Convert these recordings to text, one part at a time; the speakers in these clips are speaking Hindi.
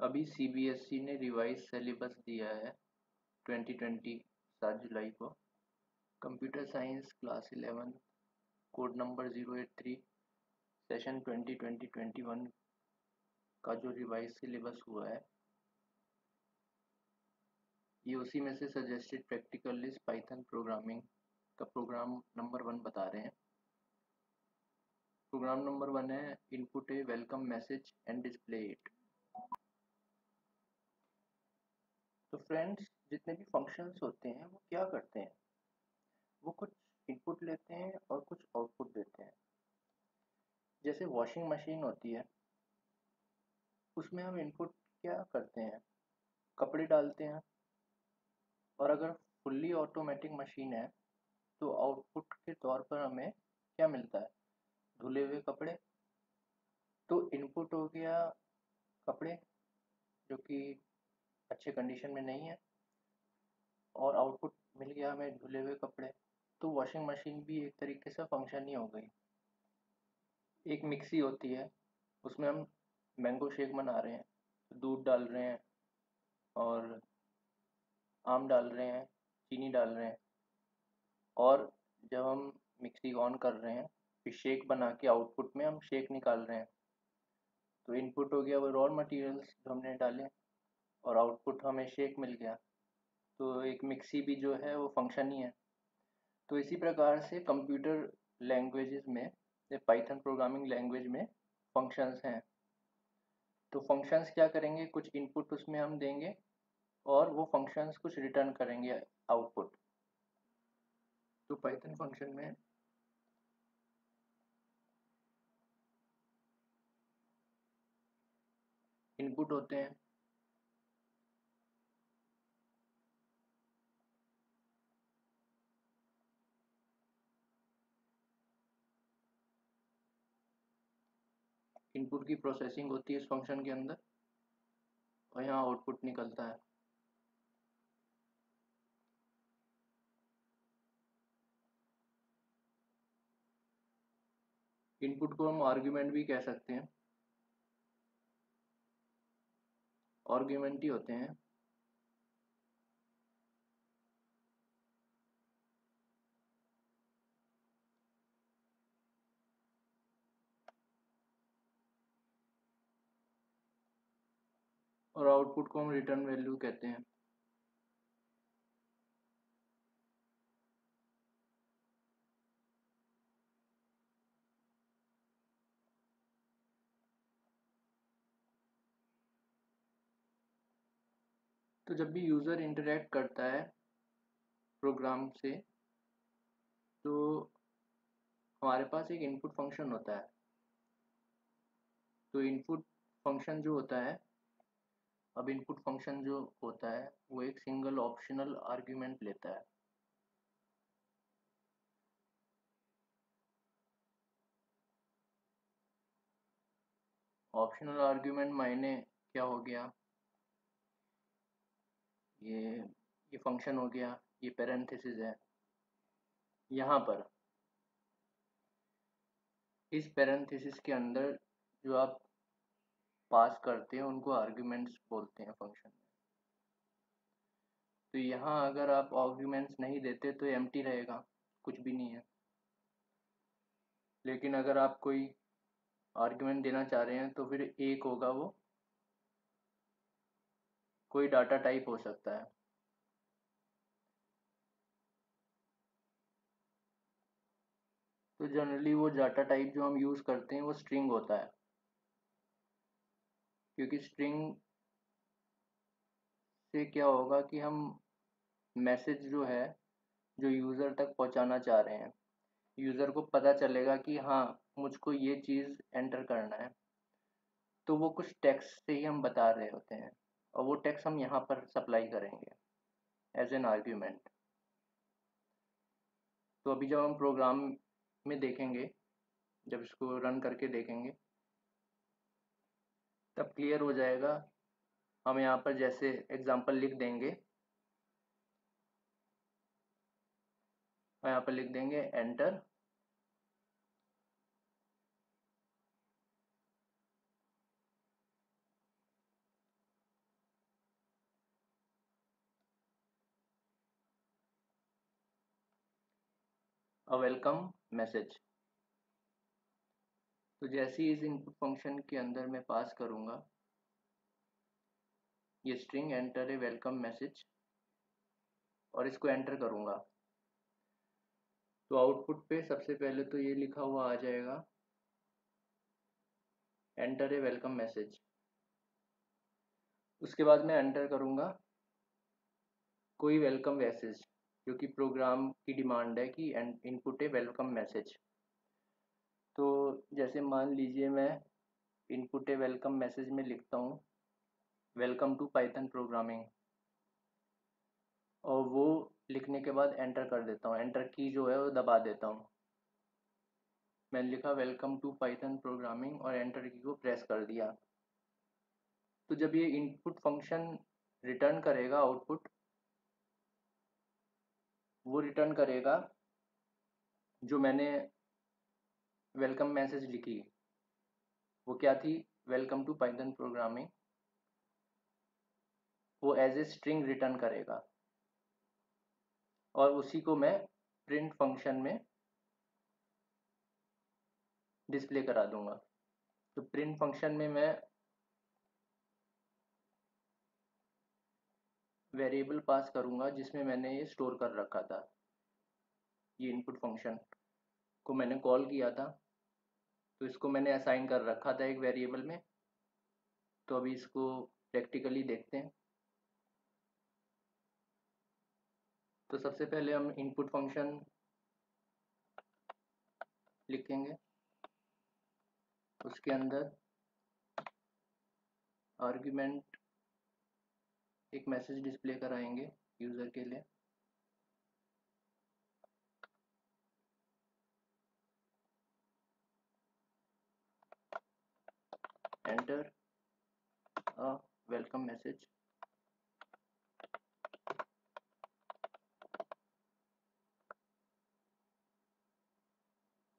अभी सीबीएसई ने रिवाइज सिलेबस दिया है 2020 7 जुलाई को। Computer science class 11 code number 083 session 2020-21 का जो रिवाइज सिलेबस हुआ है, ये उसी में से suggested practical list Python programming का प्रोग्राम नंबर 1 बता रहे हैं। प्रोग्राम नंबर 1 है input A welcome message and display it. तो फ्रेंड्स, जितने भी फंक्शंस होते हैं वो क्या करते हैं, वो कुछ इनपुट लेते हैं और कुछ आउटपुट देते हैं। जैसे वॉशिंग मशीन होती है, उसमें हम इनपुट क्या करते हैं, कपड़े डालते हैं। और अगर फुल्ली ऑटोमेटिक मशीन है तो आउटपुट के तौर पर हमें क्या मिलता है, धुले हुए कपड़े। तो इनपुट हो गया कपड़े जो कि अच्छे कंडीशन में नहीं है, और आउटपुट मिल गया हमें धुले हुए कपड़े। तो वॉशिंग मशीन भी एक तरीके से फंक्शन ही हो गई। एक मिक्सी होती है, उसमें हम मैंगो शेक बना रहे हैं, तो दूध डाल रहे हैं और आम डाल रहे हैं, चीनी डाल रहे हैं। और जब हम मिक्सी ऑन कर रहे हैं, फिर शेक बना के आउटपुट में हम शेक निकाल रहे हैं। तो इनपुट हो गया वो रॉ मटेरियल्स जो हमने डाले, और आउटपुट हमें शेक मिल गया। तो एक मिक्सी भी जो है वो फंक्शन ही है। तो इसी प्रकार से कंप्यूटर लैंग्वेजेस में या पाइथन प्रोग्रामिंग लैंग्वेज में फंक्शंस हैं। तो फंक्शंस क्या करेंगे, कुछ इनपुट उसमें हम देंगे और वो फंक्शंस कुछ रिटर्न करेंगे आउटपुट। तो पाइथन फंक्शन में इनपुट होते हैं, इनपुट की प्रोसेसिंग होती है इस फंक्शन के अंदर, और यहाँ आउटपुट निकलता है। इनपुट को हम आर्ग्यूमेंट भी कह सकते हैं, आर्ग्यूमेंट ही होते हैं। और आउटपुट को हम रिटर्न वैल्यू कहते हैं। तो जब भी यूज़र इंटरेक्ट करता है प्रोग्राम से, तो हमारे पास एक इनपुट फंक्शन होता है। तो इनपुट फंक्शन जो होता है, अब इनपुट फंक्शन जो होता है वो एक सिंगल ऑप्शनल आर्ग्यूमेंट लेता है। ऑप्शनल आर्ग्यूमेंट मायने क्या हो गया, ये फंक्शन हो गया, ये पैरेंथेसिस है। यहाँ पर इस पैरेंथेसिस के अंदर जो आप पास करते हैं उनको आर्ग्यूमेंट्स बोलते हैं फंक्शन में। तो यहाँ अगर आप आर्ग्यूमेंट्स नहीं देते तो एम्प्टी रहेगा, कुछ भी नहीं है। लेकिन अगर आप कोई आर्ग्यूमेंट देना चाह रहे हैं तो फिर एक होगा, वो कोई डाटा टाइप हो सकता है। तो जनरली वो डाटा टाइप जो हम यूज़ करते हैं वो स्ट्रिंग होता है, क्योंकि स्ट्रिंग से क्या होगा कि हम मैसेज जो है जो यूज़र तक पहुंचाना चाह रहे हैं, यूज़र को पता चलेगा कि हाँ मुझको ये चीज़ एंटर करना है। तो वो कुछ टेक्स्ट से ही हम बता रहे होते हैं, और वो टेक्स्ट हम यहाँ पर सप्लाई करेंगे एज एन आर्ग्यूमेंट। तो अभी जब हम प्रोग्राम में देखेंगे, जब इसको रन करके देखेंगे, तब क्लियर हो जाएगा। हम यहाँ पर जैसे एग्जांपल लिख देंगे, और यहाँ पर लिख देंगे एंटर अ वेलकम मैसेज। तो जैसे ही इस इनपुट फंक्शन के अंदर मैं पास करूँगा ये string enter a welcome message और इसको एंटर करूँगा तो आउटपुट पे सबसे पहले तो ये लिखा हुआ आ जाएगा एंटर ए वेलकम मैसेज। उसके बाद मैं एंटर करूँगा कोई वेलकम मैसेज जो कि प्रोग्राम की डिमांड है कि इनपुट ए वेलकम मैसेज। तो जैसे मान लीजिए मैं इनपुट ए वेलकम मैसेज में लिखता हूँ वेलकम टू पाइथन प्रोग्रामिंग और वो लिखने के बाद एंटर कर देता हूँ, एंटर की जो है वो दबा देता हूँ। मैंने लिखा वेलकम टू पाइथन प्रोग्रामिंग और एंटर की को प्रेस कर दिया। तो जब ये इनपुट फंक्शन रिटर्न करेगा आउटपुट वो रिटर्न करेगा जो मैंने वेलकम मैसेज लिखी वो क्या थी वेलकम टू पाइथन प्रोग्रामिंग, वो एज ए स्ट्रिंग रिटर्न करेगा और उसी को मैं प्रिंट फंक्शन में डिस्प्ले करा दूंगा। तो प्रिंट फंक्शन में मैं वेरिएबल पास करूंगा जिसमें मैंने ये स्टोर कर रखा था। ये इनपुट फंक्शन को मैंने कॉल किया था तो इसको मैंने असाइन कर रखा था एक वेरिएबल में। तो अभी इसको प्रैक्टिकली देखते हैं। तो सबसे पहले हम इनपुट फंक्शन लिखेंगे, उसके अंदर आर्ग्यूमेंट एक मैसेज डिस्प्ले कराएंगे यूज़र के लिए। Enter a welcome message.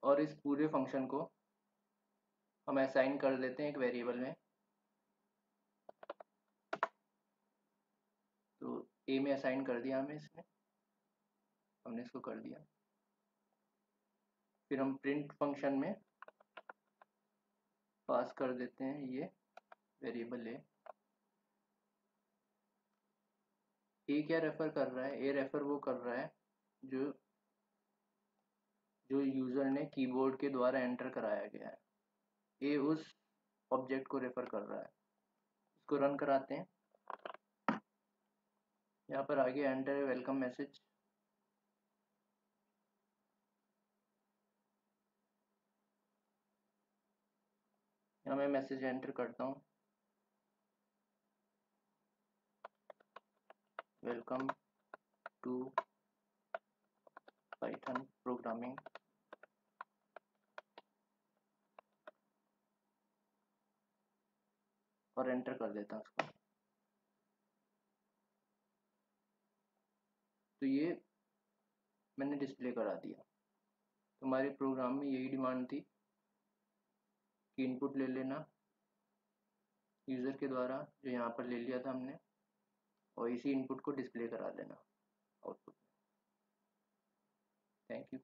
और इस पूरे फंक्शन को हम असाइन कर देते हैं एक वेरिएबल में। तो ए में असाइन कर दिया हमने इसको कर दिया। फिर हम प्रिंट फंक्शन में पास कर देते हैं ये वेरिएबल ए क्या रेफर कर रहा है, ए रेफर वो कर रहा है जो जो यूज़र ने कीबोर्ड के द्वारा एंटर कराया गया है। ए उस ऑब्जेक्ट को रेफर कर रहा है। इसको रन कराते हैं। यहाँ पर आगे एंटर ए वेलकम मैसेज। यहाँ मैं मैसेज एंटर करता हूँ वेलकम टू पाइथन प्रोग्रामिंग और एंटर कर देता हूँ उसको। तो ये मैंने डिस्प्ले करा दिया। तो हमारे प्रोग्राम में यही डिमांड थी कि इनपुट ले लेना यूज़र के द्वारा जो यहाँ पर ले लिया था हमने और इसी इनपुट को डिस्प्ले करा देना आउटपुट। Thank you.